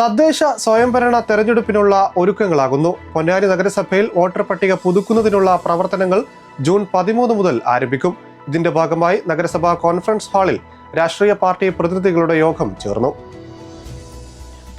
തദ്ദേശ സ്വയംഭരണ തെരഞ്ഞെടുപ്പിനുള്ള ഒരുക്കങ്ങളാകുന്നു. പൊന്നാനി നഗരസഭയിൽ വോട്ടർ പട്ടിക പുതുക്കുന്നതിനുള്ള പ്രവർത്തനങ്ങൾ ജൂൺ 13 മുതൽ ആരംഭിക്കും. ഇതിന്റെ ഭാഗമായി നഗരസഭാ കോൺഫറൻസ് ഹാളിൽ രാഷ്ട്രീയ പാർട്ടി പ്രതിനിധികളുടെ യോഗം ചേർന്നു.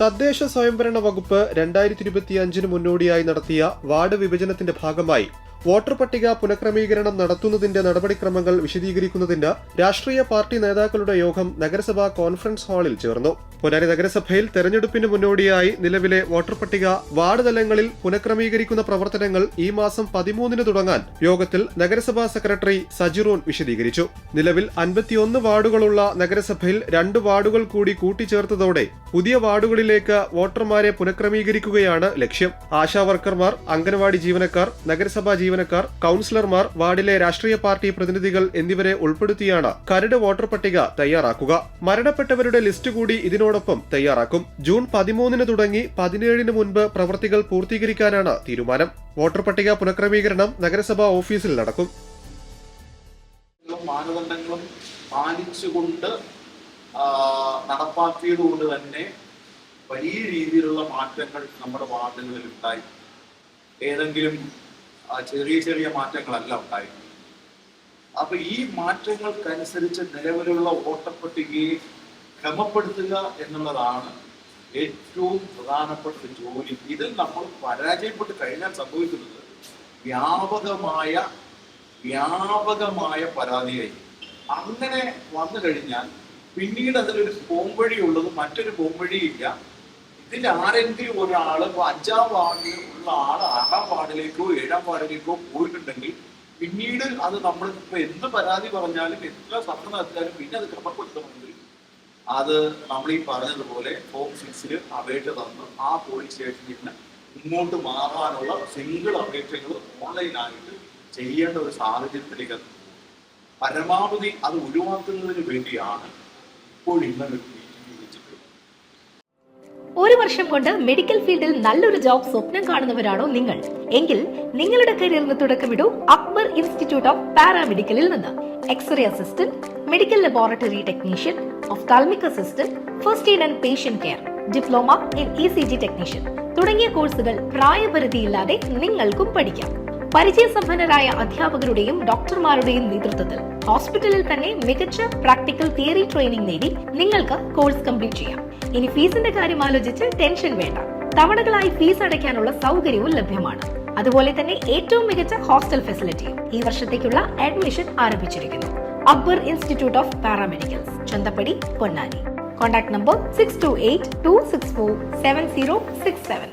തദ്ദേശ സ്വയംഭരണ വകുപ്പ് 2025 മുന്നോടിയായി നടത്തിയ വാർഡ് വിഭജനത്തിന്റെ ഭാഗമായി വോട്ടർ പട്ടിക പുനഃക്രമീകരണം നടത്തുന്നതിന്റെ നടപടിക്രമങ്ങൾ വിശദീകരിക്കുന്നതിന് രാഷ്ട്രീയ പാർട്ടി നേതാക്കളുടെ യോഗം നഗരസഭാ കോൺഫറൻസ് ഹാളിൽ ചേർന്നു. പൊന്നാനി നഗരസഭയിൽ തെരഞ്ഞെടുപ്പിന് മുന്നോടിയായി നിലവിലെ വോട്ടർ പട്ടിക വാർഡ് തലങ്ങളിൽ പുനഃക്രമീകരിക്കുന്ന പ്രവർത്തനങ്ങൾ ഈ മാസം 13 തുടങ്ങാൻ യോഗത്തിൽ നഗരസഭാ സെക്രട്ടറി സജിറോൻ വിശദീകരിച്ചു. നിലവിൽ 51 വാർഡുകളുള്ള നഗരസഭയിൽ 2 വാർഡുകൾ കൂടി കൂട്ടിച്ചേർത്തതോടെ പുതിയ വാർഡുകളിലേക്ക് വോട്ടർമാരെ പുനഃക്രമീകരിക്കുകയാണ് ലക്ഷ്യം. ആശാവർക്കർമാർ, അംഗനവാടി ജീവനക്കാർ, നഗരസഭാ ജീവനക്കാർ, കൌൺസിലർമാർ, വാർഡിലെ രാഷ്ട്രീയ പാർട്ടി പ്രതിനിധികൾ എന്നിവരെ ഉൾപ്പെടുത്തിയാണ് കരട് വോട്ടർ പട്ടിക തയ്യാറാക്കുക. മരണപ്പെട്ടവരുടെ ലിസ്റ്റ് കൂടി ഇതിനോടൊപ്പം തയ്യാറാക്കും. ജൂൺ 13 തുടങ്ങി 17 മുൻപ് പ്രവൃത്തികൾ പൂർത്തീകരിക്കാനാണ് തീരുമാനം. വോട്ടർ പട്ടിക പുനഃക്രമീകരണം നഗരസഭാ ഓഫീസിൽ നടക്കും. മാനദണ്ഡങ്ങളും പാലിച്ചുകൊണ്ട് നടപ്പാക്കിയതുകൊണ്ട് തന്നെ വലിയ രീതിയിലുള്ള മാറ്റങ്ങൾ നമ്മുടെ വാർഡുകളിൽ ഉണ്ടായി. ഏതെങ്കിലും ചെറിയ ചെറിയ മാറ്റങ്ങളല്ല ഉണ്ടായി. അപ്പൊ ഈ മാറ്റങ്ങൾക്കനുസരിച്ച് നിലവിലുള്ള വോട്ടർ പട്ടികയെ ക്രമപ്പെടുത്തുക എന്നുള്ളതാണ് ഏറ്റവും പ്രധാനപ്പെട്ട ജോലി. ഇതിൽ നമ്മൾ പരാജയപ്പെട്ട് കഴിഞ്ഞാൽ സംഭവിക്കുന്നത് വ്യാപകമായ പരാതിയായി. അങ്ങനെ വന്നു കഴിഞ്ഞാൽ പിന്നീട് അതിലൊരു പോംവഴിയുള്ളത് മറ്റൊരു പോംവഴിയില്ല. ഇതിൽ ആരെങ്കിലും ഒരാള് 5ാം വാർഡിൽ ഉള്ള ആള് 6ാം വാർഡിലേക്കോ 7ാം വാർഡിലേക്കോ പോയിട്ടുണ്ടെങ്കിൽ പിന്നീട് അത് നമ്മൾ ഇപ്പൊ എന്ത് പരാതി പറഞ്ഞാലും എത്ര സമരം നടത്തിയാലും പിന്നെ അത് ക്രമപ്പെടുത്തണമെങ്കിൽ അത് നമ്മൾ ഈ പറഞ്ഞതുപോലെ ഫോം 6 അപേക്ഷ തന്ന് ആ പോലീസ് സ്റ്റേഷനിൽ നിന്ന് ഇങ്ങോട്ട് മാറാനുള്ള സിംഗിൾ അപേക്ഷകൾ ഓൺലൈനായിട്ട് ചെയ്യേണ്ട ഒരു സാഹചര്യത്തിലേക്ക് പരമാവധി അത് ഒഴിവാക്കുന്നതിന് വേണ്ടിയാണ് ഇപ്പോൾ ഇന്നലെ മീറ്റിംഗ് വിളിച്ചിട്ടുള്ളത്. ഒരു വർഷം കൊണ്ട് മെഡിക്കൽ ഫീൽഡിൽ നല്ലൊരു ജോബ് സ്വപ്നം കാണുന്നവരാണോ നിങ്ങൾ? എങ്കിൽ നിങ്ങളുടെ കരിയറിന് തുടക്കമിടൂ അക്ബർ ഇൻസ്റ്റിറ്റ്യൂട്ട് ഓഫ് പാരാമെഡിക്കലിൽ നിന്ന്. X-ray assistant, medical laboratory technician, ophthalmic assistant, first aid and patient care, diploma in ECG technician തുടങ്ങിയ കോഴ്സുകൾ പ്രായപരിധിയില്ലാതെ നിങ്ങൾക്കും പഠിക്കാം. പരിചയസമ്പന്നരായ അധ്യാപകരുടെയും ഡോക്ടർമാരുടെയും നേതൃത്വത്തിൽ ഹോസ്പിറ്റലിൽ തന്നെ മികച്ച പ്രാക്ടിക്കൽ തിയറി ട്രെയിനിങ് നേടി നിങ്ങൾക്ക് കോഴ്സ് കംപ്ലീറ്റ് ചെയ്യാം. ഇനി ഫീസിന്റെ കാര്യം ആലോചിച്ച് ടെൻഷൻ വേണ്ട. തവണകളായി ഫീസ് അടയ്ക്കാനുള്ള സൗകര്യവും ലഭ്യമാണ്. അതുപോലെ തന്നെ ഏറ്റവും മികച്ച ഹോസ്റ്റൽ ഫെസിലിറ്റിയും. ഈ വർഷത്തേക്കുള്ള അഡ്മിഷൻ ആരംഭിച്ചിരിക്കുന്നു. Akbar institute of paramedicals, Chanthappadi, Ponnani. Contact number 6282647067.